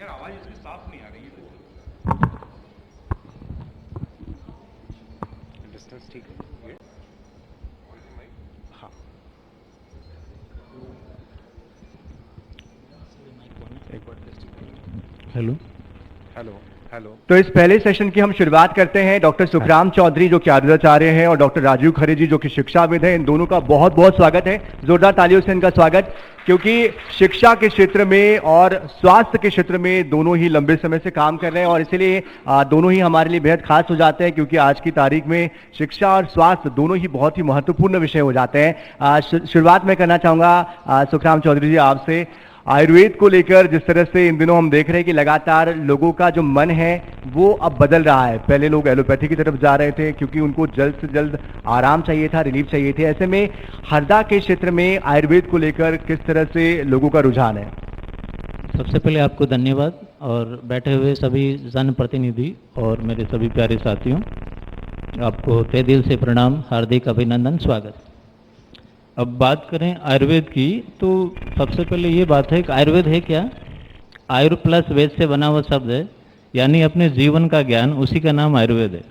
यार आवाज इसकी साफ नहीं आ रही है। डिस्टेंस ठीक है ये? हाँ, एक बार टेस्टिंग। Hello hello hello. तो इस पहले सेशन की हम शुरुआत करते हैं। डॉक्टर सुखराम चौधरी जो कि आचार्य हैं और डॉक्टर राजीव खरे जी जो कि शिक्षाविद हैं, इन दोनों का बहुत बहुत स्वागत है। जोरदार तालियों से इनका स्वागत, क्योंकि शिक्षा के क्षेत्र में और स्वास्थ्य के क्षेत्र में दोनों ही लंबे समय से काम कर रहे हैं और इसलिए दोनों ही हमारे लिए बेहद खास हो जाते हैं, क्योंकि आज की तारीख में शिक्षा और स्वास्थ्य दोनों ही बहुत ही महत्वपूर्ण विषय हो जाते हैं। शुरुआत में करना चाहूंगा सुखराम चौधरी जी आपसे, आयुर्वेद को लेकर जिस तरह से इन दिनों हम देख रहे हैं कि लगातार लोगों का जो मन है वो अब बदल रहा है। पहले लोग एलोपैथी की तरफ जा रहे थे क्योंकि उनको जल्द से जल्द आराम चाहिए था, रिलीफ चाहिए थे। ऐसे में हरदा के क्षेत्र में आयुर्वेद को लेकर किस तरह से लोगों का रुझान है? सबसे पहले आपको धन्यवाद और बैठे हुए सभी जनप्रतिनिधि और मेरे सभी प्यारे साथियों, आपको तहे दिल से प्रणाम, हार्दिक अभिनंदन, स्वागत। अब बात करें आयुर्वेद की, तो सबसे पहले ये बात है कि आयुर्वेद है क्या? आयुर प्लस वेद से बना हुआ शब्द है, यानी अपने जीवन का ज्ञान, उसी का नाम आयुर्वेद है।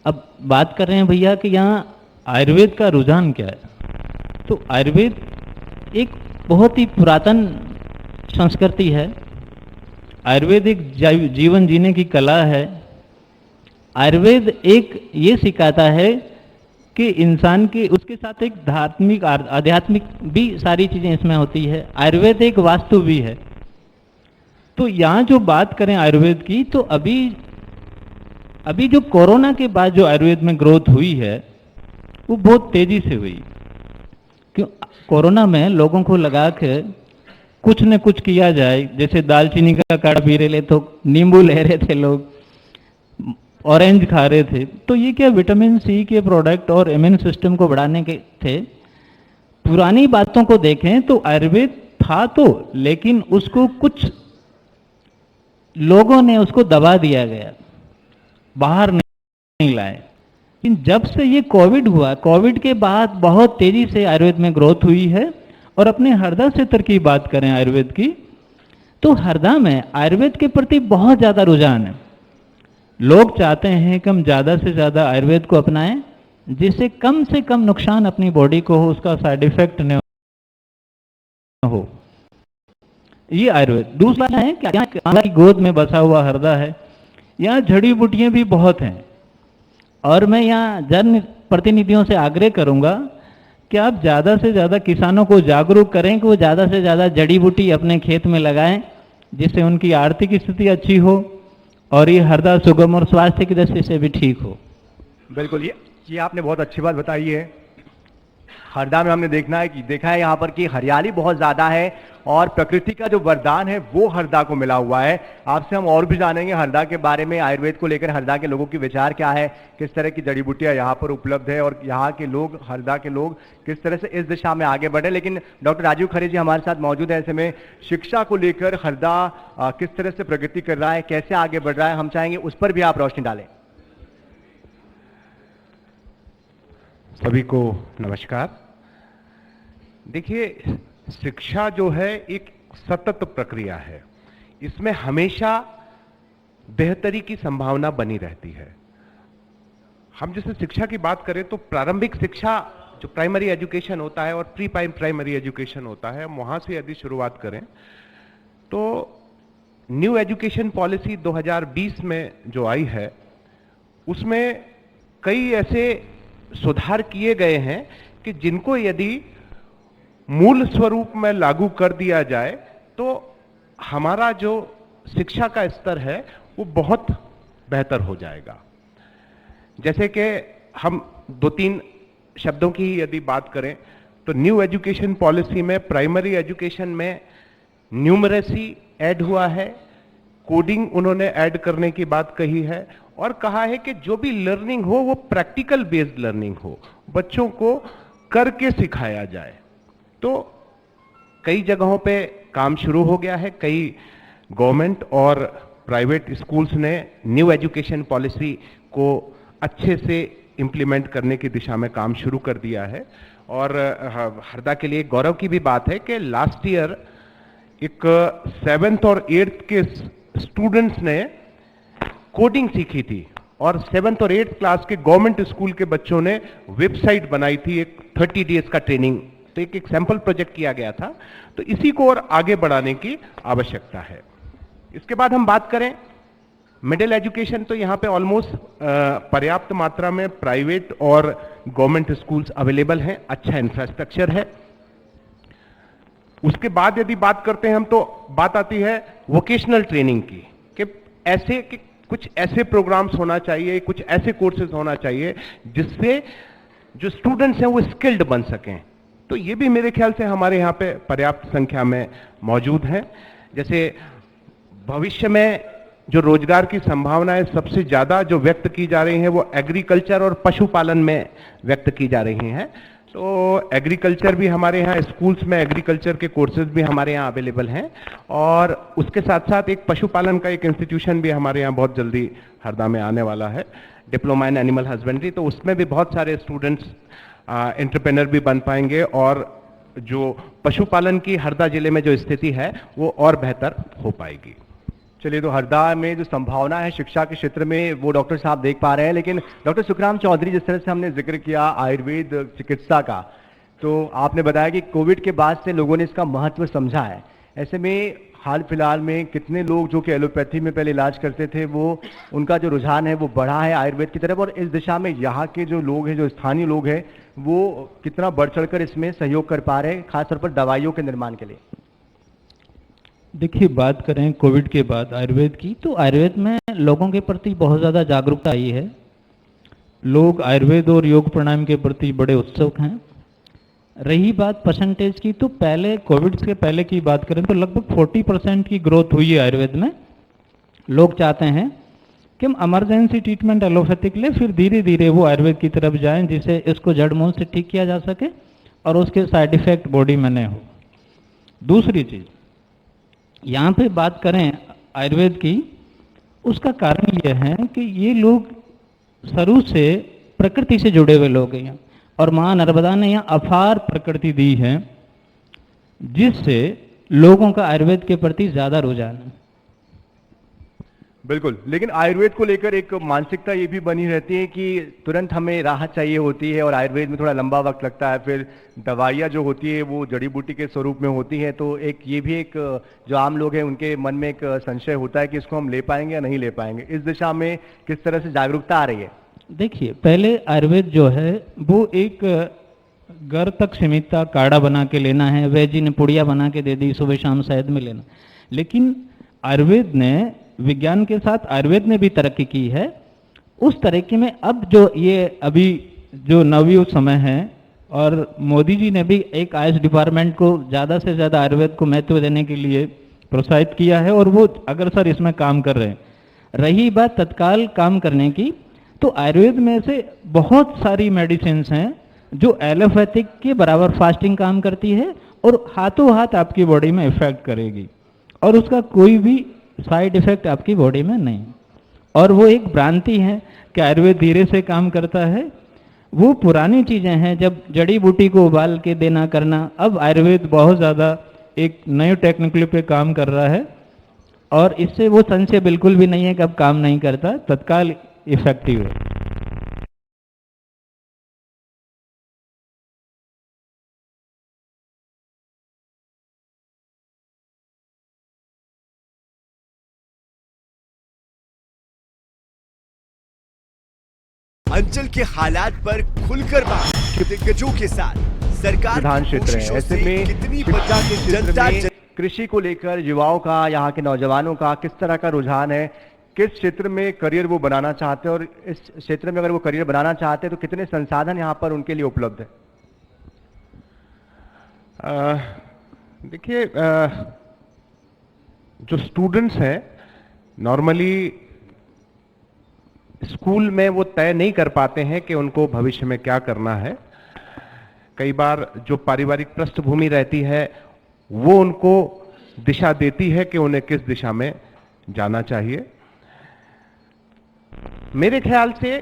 अब बात कर रहे हैं भैया कि यहाँ आयुर्वेद का रुझान क्या है। तो आयुर्वेद एक बहुत ही पुरातन संस्कृति है। आयुर्वेद एक जीवन जीने की कला है। आयुर्वेद एक ये सिखाता है कि इंसान के उसके साथ एक धार्मिक आध्यात्मिक भी सारी चीजें इसमें होती है। आयुर्वेद एक वास्तु भी है। तो यहाँ जो बात करें आयुर्वेद की, तो अभी जो कोरोना के बाद जो आयुर्वेद में ग्रोथ हुई है वो बहुत तेजी से हुई। क्यों? कोरोना में लोगों को लगा कि कुछ न कुछ किया जाए, जैसे दालचीनी का काढ़ा पी रहे तो नींबू ले रहे थे लोग, ऑरेंज खा रहे थे, तो ये क्या विटामिन सी के प्रोडक्ट और इम्यून सिस्टम को बढ़ाने के थे। पुरानी बातों को देखें तो आयुर्वेद था तो, लेकिन उसको कुछ लोगों ने उसको दबा दिया गया, बाहर नहीं लाए। लेकिन जब से ये कोविड हुआ, कोविड के बाद बहुत तेजी से आयुर्वेद में ग्रोथ हुई है। और अपने हरदा क्षेत्र की बात करें आयुर्वेद की, तो हरदा में आयुर्वेद के प्रति बहुत ज्यादा रुझान है। लोग चाहते हैं कि हम ज़्यादा से ज़्यादा आयुर्वेद को अपनाएं, जिससे कम से कम नुकसान अपनी बॉडी को हो, उसका साइड इफेक्ट न हो। ये आयुर्वेद। दूसरा है कि यहाँ की गोद में बसा हुआ हरदा है, यहाँ जड़ी बूटियां भी बहुत हैं। और मैं यहाँ जन प्रतिनिधियों से आग्रह करूंगा कि आप ज़्यादा से ज़्यादा किसानों को जागरूक करें कि वो ज़्यादा से ज़्यादा जड़ी बूटी अपने खेत में लगाएं, जिससे उनकी आर्थिक स्थिति अच्छी हो और ये हरदा सुगम और स्वास्थ्य की दृष्टि से भी ठीक हो। बिल्कुल, ये आपने बहुत अच्छी बात बताई है। हरदा में हमने देखा है यहाँ पर कि हरियाली बहुत ज्यादा है और प्रकृति का जो वरदान है वो हरदा को मिला हुआ है। आपसे हम और भी जानेंगे हरदा के बारे में, आयुर्वेद को लेकर हरदा के लोगों की विचार क्या है, किस तरह की जड़ी बूटियां यहाँ पर उपलब्ध है और यहाँ के लोग, हरदा के लोग किस तरह से इस दिशा में आगे बढ़े। लेकिन डॉक्टर राजीव खरे जी हमारे साथ मौजूद है। ऐसे में शिक्षा को लेकर हरदा किस तरह से प्रगति कर रहा है, कैसे आगे बढ़ रहा है, हम चाहेंगे उस पर भी आप रोशनी डालें। सभी को नमस्कार। देखिए, शिक्षा जो है एक सतत प्रक्रिया है, इसमें हमेशा बेहतरी की संभावना बनी रहती है। हम जैसे शिक्षा की बात करें तो प्रारंभिक शिक्षा जो प्राइमरी एजुकेशन होता है और प्री प्राइमरी एजुकेशन होता है, हम वहां से यदि शुरुआत करें तो न्यू एजुकेशन पॉलिसी 2020 में जो आई है उसमें कई ऐसे सुधार किए गए हैं कि जिनको यदि मूल स्वरूप में लागू कर दिया जाए तो हमारा जो शिक्षा का स्तर है वो बहुत बेहतर हो जाएगा। जैसे कि हम दो तीन शब्दों की यदि बात करें तो न्यू एजुकेशन पॉलिसी में प्राइमरी एजुकेशन में न्यूमरेसी ऐड हुआ है, कोडिंग उन्होंने ऐड करने की बात कही है और कहा है कि जो भी लर्निंग हो वो प्रैक्टिकल बेस्ड लर्निंग हो, बच्चों को करके सिखाया जाए। तो कई जगहों पे काम शुरू हो गया है। कई गवर्नमेंट और प्राइवेट स्कूल्स ने न्यू एजुकेशन पॉलिसी को अच्छे से इंप्लीमेंट करने की दिशा में काम शुरू कर दिया है। और हरदा के लिए गौरव की भी बात है कि लास्ट ईयर एक 7th और 8th के स्टूडेंट्स ने कोडिंग सीखी थी और 7th और 8th क्लास के गवर्नमेंट स्कूल के बच्चों ने वेबसाइट बनाई थी, एक 30 डेज का ट्रेनिंग, तो एक सैंपल प्रोजेक्ट किया गया था। तो इसी को और आगे बढ़ाने की आवश्यकता है। इसके बाद हम बात करें मिडिल एजुकेशन, तो यहाँ पे ऑलमोस्ट पर्याप्त मात्रा में प्राइवेट और गवर्नमेंट स्कूल्स अवेलेबल हैं, अच्छा इंफ्रास्ट्रक्चर है। उसके बाद यदि बात करते हैं हम, तो बात आती है वोकेशनल ट्रेनिंग की, कि कुछ ऐसे प्रोग्राम्स होना चाहिए, कुछ ऐसे कोर्सेज होना चाहिए जिससे जो स्टूडेंट्स हैं वो स्किल्ड बन सकें। तो ये भी मेरे ख्याल से हमारे यहाँ पे पर्याप्त संख्या में मौजूद हैं। जैसे भविष्य में जो रोजगार की संभावनाएं सबसे ज्यादा जो व्यक्त की जा रही हैं वो एग्रीकल्चर और पशुपालन में व्यक्त की जा रही हैं। तो एग्रीकल्चर भी हमारे यहाँ स्कूल्स में एग्रीकल्चर के कोर्सेज भी हमारे यहाँ अवेलेबल हैं, और उसके साथ साथ एक पशुपालन का एक इंस्टीट्यूशन भी हमारे यहाँ बहुत जल्दी हरदा में आने वाला है, डिप्लोमा इन एनिमल हस्बेंड्री। तो उसमें भी बहुत सारे स्टूडेंट्स एंटरप्रेन्योर भी बन पाएंगे और जो पशुपालन की हरदा जिले में जो स्थिति है वो और बेहतर हो पाएगी। चलिए, तो हरदा में जो संभावना है शिक्षा के क्षेत्र में वो डॉक्टर साहब देख पा रहे हैं। लेकिन डॉक्टर सुखराम चौधरी, जिस तरह से हमने जिक्र किया आयुर्वेद चिकित्सा का, तो आपने बताया कि कोविड के बाद से लोगों ने इसका महत्व समझा है। ऐसे में हाल फिलहाल में कितने लोग जो कि एलोपैथी में पहले इलाज करते थे, वो उनका जो रुझान है वो बढ़ा है आयुर्वेद की तरफ, और इस दिशा में यहाँ के जो लोग हैं, जो स्थानीय लोग हैं, वो कितना बढ़ चढ़कर इसमें सहयोग कर पा रहे हैं, खासतौर पर दवाइयों के निर्माण के लिए? देखिए, बात करें कोविड के बाद आयुर्वेद की, तो आयुर्वेद में लोगों के प्रति बहुत ज़्यादा जागरूकता आई है। लोग आयुर्वेद और योग प्राणायाम के प्रति बड़े उत्सुक हैं। रही बात परसेंटेज की, तो पहले कोविड से पहले की बात करें तो लगभग 40% की ग्रोथ हुई है आयुर्वेद में। लोग चाहते हैं कि हम इमरजेंसी ट्रीटमेंट एलोपैथिक ले, फिर धीरे धीरे वो आयुर्वेद की तरफ जाएं, जिससे इसको जड़ मूल से ठीक किया जा सके और उसके साइड इफेक्ट बॉडी में न हो। दूसरी चीज़, यहाँ पे बात करें आयुर्वेद की, उसका कारण यह है कि ये लोग शुरू से प्रकृति से जुड़े हुए लोग हैं, और माँ नर्मदा ने यहाँ अपार प्रकृति दी है, जिससे लोगों का आयुर्वेद के प्रति ज़्यादा रुझान है। बिल्कुल, लेकिन आयुर्वेद को लेकर एक मानसिकता ये भी बनी रहती है कि तुरंत हमें राहत चाहिए होती है, और आयुर्वेद में थोड़ा लंबा वक्त लगता है। फिर दवाइयाँ जो होती है वो जड़ी बूटी के स्वरूप में होती है, तो एक ये भी एक जो आम लोग हैं उनके मन में एक संशय होता है कि इसको हम ले पाएंगे या नहीं ले पाएंगे। इस दिशा में किस तरह से जागरूकता आ रही है? देखिए, पहले आयुर्वेद जो है वो एक घर तक सीमित था, काढ़ा बना के लेना है, वैद्य ने पुड़िया बना के दे दी, सुबह शाम शहद में लेना। लेकिन आयुर्वेद ने, विज्ञान के साथ आयुर्वेद ने भी तरक्की की है। उस तरीके में अब जो ये अभी जो नवयुग समय है, और मोदी जी ने भी एक आयुष डिपार्टमेंट को ज़्यादा से ज़्यादा आयुर्वेद को महत्व देने के लिए प्रोत्साहित किया है, और वो अग्रसर इसमें काम कर रहे हैं। रही बात तत्काल काम करने की, तो आयुर्वेद में से बहुत सारी मेडिसिन हैं जो एलोपैथिक के बराबर फास्टिंग काम करती है और हाथों हाथ आपकी बॉडी में इफेक्ट करेगी, और उसका कोई भी साइड इफेक्ट आपकी बॉडी में नहीं। और वो एक भ्रांति है कि आयुर्वेद धीरे से काम करता है। वो पुरानी चीज़ें हैं, जब जड़ी बूटी को उबाल के देना करना। अब आयुर्वेद बहुत ज़्यादा एक नई टेक्निकल पे काम कर रहा है, और इससे वो संशय बिल्कुल भी नहीं है कि अब काम नहीं करता, तत्काल इफेक्टिव है। अंचल के हालात पर खुलकर बात, दिग्गजों के साथ सरकार प्रधान की क्षेत्र है। कोशिशों ऐसे से में कितनी शिक्षा के क्षेत्र जनता में कृषि को लेकर युवाओं का, यहाँ के नौजवानों का किस तरह का रुझान है, किस क्षेत्र में करियर वो बनाना चाहते हैं, और इस क्षेत्र में अगर वो करियर बनाना चाहते हैं तो कितने संसाधन यहाँ पर उनके लिए उपलब्ध है? देखिए, जो स्टूडेंट्स हैं नॉर्मली स्कूल में वो तय नहीं कर पाते हैं कि उनको भविष्य में क्या करना है। कई बार जो पारिवारिक पृष्ठभूमि रहती है वो उनको दिशा देती है कि उन्हें किस दिशा में जाना चाहिए। मेरे ख्याल से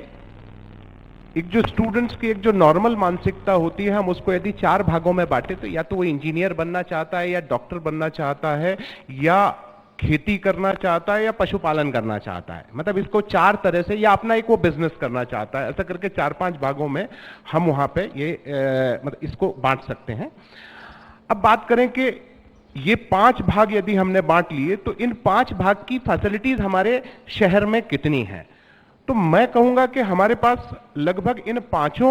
एक जो स्टूडेंट्स की एक जो नॉर्मल मानसिकता होती है, हम उसको यदि 4 भागों में बांटे तो या तो वो इंजीनियर बनना चाहता है, या डॉक्टर बनना चाहता है, या खेती करना चाहता है, या पशुपालन करना चाहता है। मतलब इसको 4 तरह से, या अपना एक वो बिजनेस करना चाहता है। ऐसा करके 4-5 भागों में हम वहां पे ये मतलब इसको बांट सकते हैं। अब बात करें कि ये 5 भाग यदि हमने बांट लिए तो इन 5 भाग की फैसिलिटीज हमारे शहर में कितनी है, तो मैं कहूंगा कि हमारे पास लगभग इन 5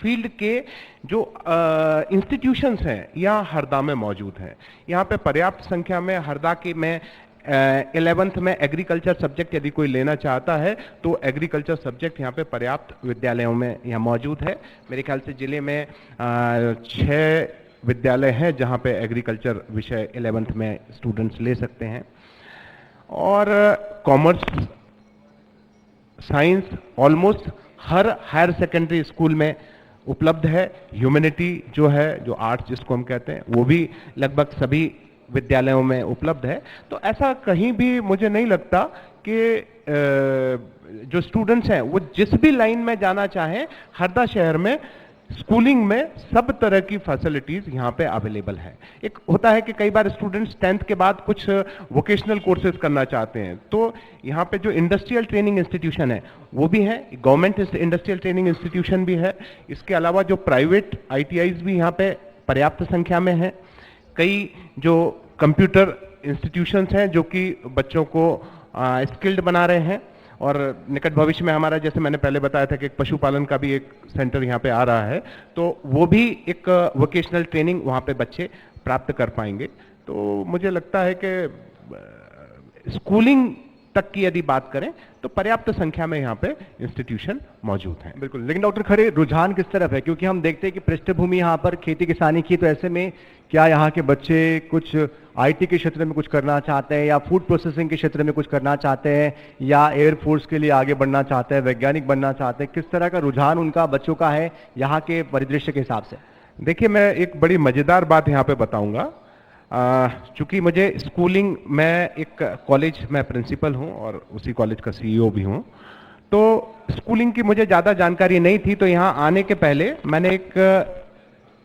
फील्ड के जो इंस्टीट्यूशंस हैं यहाँ हरदा में मौजूद हैं। यहाँ पे पर्याप्त संख्या में हरदा के में 11th में एग्रीकल्चर सब्जेक्ट यदि कोई लेना चाहता है तो एग्रीकल्चर सब्जेक्ट यहाँ पे पर्याप्त विद्यालयों में यहाँ मौजूद है। मेरे ख्याल से जिले में 6 विद्यालय हैं जहाँ पे एग्रीकल्चर विषय 11th में स्टूडेंट्स ले सकते हैं। और कॉमर्स, साइंस ऑलमोस्ट हर हायर सेकेंडरी स्कूल में उपलब्ध है। ह्यूमैनिटी जो है, जो आर्ट्स जिसको हम कहते हैं, वो भी लगभग सभी विद्यालयों में उपलब्ध है। तो ऐसा कहीं भी मुझे नहीं लगता कि जो स्टूडेंट्स हैं वो जिस भी लाइन में जाना चाहें, हरदा शहर में स्कूलिंग में सब तरह की फैसिलिटीज यहाँ पे अवेलेबल है। एक होता है कि कई बार स्टूडेंट्स 10th के बाद कुछ वोकेशनल कोर्सेज करना चाहते हैं, तो यहाँ पे जो इंडस्ट्रियल ट्रेनिंग इंस्टीट्यूशन है वो भी है, गवर्नमेंट इंडस्ट्रियल ट्रेनिंग इंस्टीट्यूशन भी है। इसके अलावा जो प्राइवेट ITIs भी यहाँ पे पर्याप्त संख्या में है। कई जो कंप्यूटर इंस्टीट्यूशंस हैं जो कि बच्चों को स्किल्ड बना रहे हैं। और निकट भविष्य में हमारा, जैसे मैंने पहले बताया था कि एक पशुपालन का भी एक सेंटर यहाँ पे आ रहा है, तो वो भी एक वोकेशनल ट्रेनिंग वहाँ पे बच्चे प्राप्त कर पाएंगे। तो मुझे लगता है कि स्कूलिंग तक की यदि बात करें तो पर्याप्त संख्या में यहाँ पे इंस्टीट्यूशन मौजूद हैं। बिल्कुल, लेकिन डॉक्टर खरे रुझान किस तरफ है, क्योंकि हम देखते हैं कि पृष्ठभूमि यहाँ पर खेती किसानी की, तो ऐसे में क्या यहाँ के बच्चे कुछ IT के क्षेत्र में कुछ करना चाहते हैं, या फूड प्रोसेसिंग के क्षेत्र में कुछ करना चाहते हैं, या एयरफोर्स के लिए आगे बढ़ना चाहते हैं, वैज्ञानिक बनना चाहते हैं? किस तरह का रुझान उनका बच्चों का है यहाँ के परिदृश्य के हिसाब से? देखिए, मैं एक बड़ी मजेदार बात यहाँ पे बताऊंगा। चूंकि मुझे स्कूलिंग में एक कॉलेज में प्रिंसिपल हूँ और उसी कॉलेज का CEO भी हूँ, तो स्कूलिंग की मुझे ज़्यादा जानकारी नहीं थी। तो यहाँ आने के पहले मैंने एक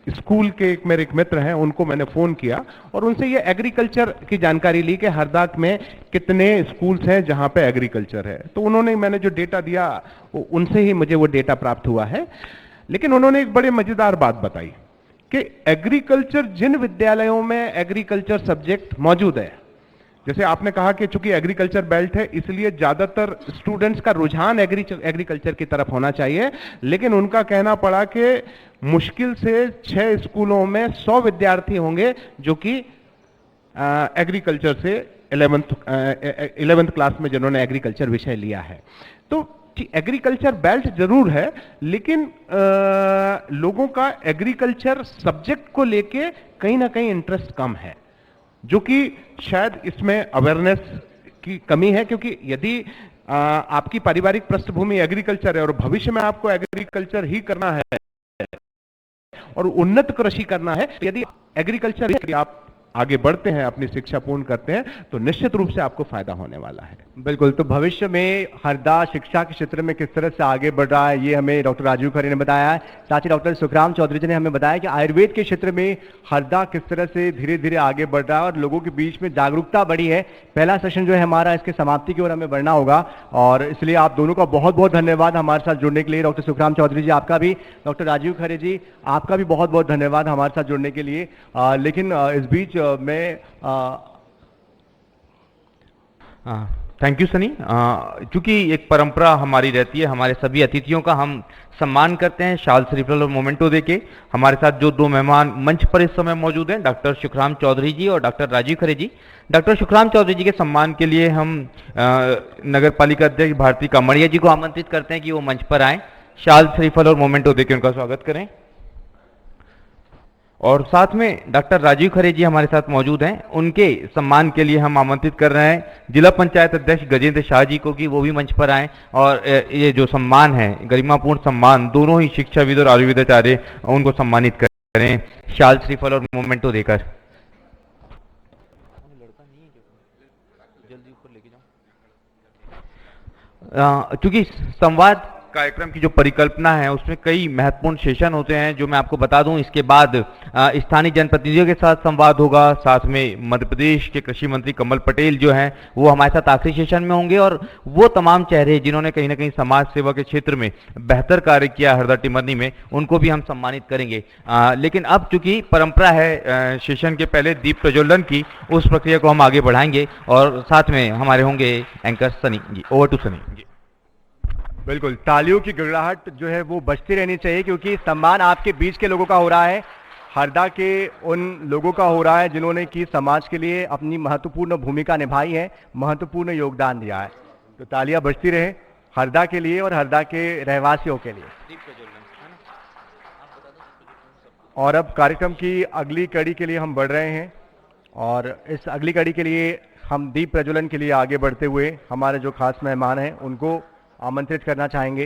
स्कूल के मेरे एक मित्र हैं, उनको मैंने फ़ोन किया और उनसे ये एग्रीकल्चर की जानकारी ली कि हरदा में कितने स्कूल्स हैं जहाँ पे एग्रीकल्चर है। तो उन्होंने, मैंने जो डेटा दिया उनसे ही मुझे वो डेटा प्राप्त हुआ है। लेकिन उन्होंने एक बड़े मज़ेदार बात बताई कि एग्रीकल्चर, जिन विद्यालयों में एग्रीकल्चर सब्जेक्ट मौजूद है, जैसे आपने कहा कि चूंकि एग्रीकल्चर बेल्ट है इसलिए ज्यादातर स्टूडेंट्स का रुझान एग्रीकल्चर की तरफ होना चाहिए, लेकिन उनका कहना पड़ा कि मुश्किल से 6 स्कूलों में 100 विद्यार्थी होंगे जो कि एग्रीकल्चर से 11th क्लास में जिन्होंने एग्रीकल्चर विषय लिया है। तो एग्रीकल्चर बेल्ट जरूर है, लेकिन लोगों का एग्रीकल्चर सब्जेक्ट को लेके कहीं ना कहीं इंटरेस्ट कम है, जो कि शायद इसमें अवेयरनेस की कमी है। क्योंकि यदि आपकी पारिवारिक पृष्ठभूमि एग्रीकल्चर है और भविष्य में आपको एग्रीकल्चर ही करना है और उन्नत कृषि करना है, तो यदि एग्रीकल्चर यदि आप आगे बढ़ते हैं, अपनी शिक्षा पूर्ण करते हैं, तो निश्चित रूप से आपको फायदा होने वाला है। बिल्कुल, तो भविष्य में हरदा शिक्षा के क्षेत्र में किस तरह से आगे बढ़ रहा है, ये हमें डॉक्टर राजीव खरे ने बताया है। साथ ही डॉक्टर सुखराम चौधरी जी ने हमें बताया कि आयुर्वेद के क्षेत्र में हरदा किस तरह से धीरे धीरे आगे बढ़ रहा है और लोगों के बीच में जागरूकता बढ़ी है। पहला सेशन जो है हमारा, इसके समाप्ति की ओर हमें बढ़ना होगा, और इसलिए आप दोनों का बहुत बहुत धन्यवाद हमारे साथ जुड़ने के लिए। डॉक्टर सुखराम चौधरी जी आपका भी, डॉक्टर राजीव खरे जी आपका भी बहुत बहुत धन्यवाद हमारे साथ जुड़ने के लिए। लेकिन इस बीच मैं थैंक यू सनी। चूंकि एक परंपरा हमारी रहती है, हमारे सभी अतिथियों का हम सम्मान करते हैं शाल श्रीफल और मोमेंटो देके। हमारे साथ जो 2 मेहमान मंच पर इस समय मौजूद हैं, डॉक्टर सुखराम चौधरी जी और डॉक्टर राजीव खरे जी। डॉक्टर सुखराम चौधरी जी के सम्मान के लिए हम नगर पालिका अध्यक्ष भारती कामड़िया जी को आमंत्रित करते हैं कि वो मंच पर आए, शाल श्रीफल और मोमेंटो देके उनका स्वागत करें। और साथ में डॉक्टर राजीव खरे जी हमारे साथ मौजूद हैं, उनके सम्मान के लिए हम आमंत्रित कर रहे हैं जिला पंचायत अध्यक्ष गजेंद्र शाह जी को कि वो भी मंच पर आएं और ये जो सम्मान है, गरिमापूर्ण सम्मान, दोनों ही शिक्षाविद और आयुर्वेदाचार्य उनको सम्मानित करें शाल श्रीफल और मोमेंटो देकर। चूंकि संवाद कार्यक्रम की जो परिकल्पना है उसमें कई महत्वपूर्ण सेशन होते हैं जो मैं आपको बता दूं। इसके बाद स्थानीय जनप्रतिनिधियों के साथ संवाद होगा, साथ में मध्य प्रदेश के कृषि मंत्री कमल पटेल जो हैं वो हमारे साथ आखिरी सेशन में होंगे, और वो तमाम चेहरे जिन्होंने कहीं ना कहीं समाज सेवा के क्षेत्र में बेहतर कार्य किया हरदा टिमरनी में, उनको भी हम सम्मानित करेंगे। लेकिन अब चूंकि परंपरा है सेशन के पहले दीप प्रज्वलन की, उस प्रक्रिया को हम आगे बढ़ाएंगे और साथ में हमारे होंगे anchor Sunny ji. Over to Sunny ji. बिल्कुल, तालियों की गड़गड़ाहट जो है वो बजती रहनी चाहिए, क्योंकि सम्मान आपके बीच के लोगों का हो रहा है, हरदा के उन लोगों का हो रहा है जिन्होंने कि समाज के लिए अपनी महत्वपूर्ण भूमिका निभाई है, महत्वपूर्ण योगदान दिया है। तो तालियां बजती रहे हरदा के लिए और हरदा के रहवासियों के लिए। और अब कार्यक्रम की अगली कड़ी के लिए हम बढ़ रहे हैं, और इस अगली कड़ी के लिए हम दीप प्रज्वलन के लिए आगे बढ़ते हुए हमारे जो खास मेहमान हैं उनको आमंत्रित करना चाहेंगे।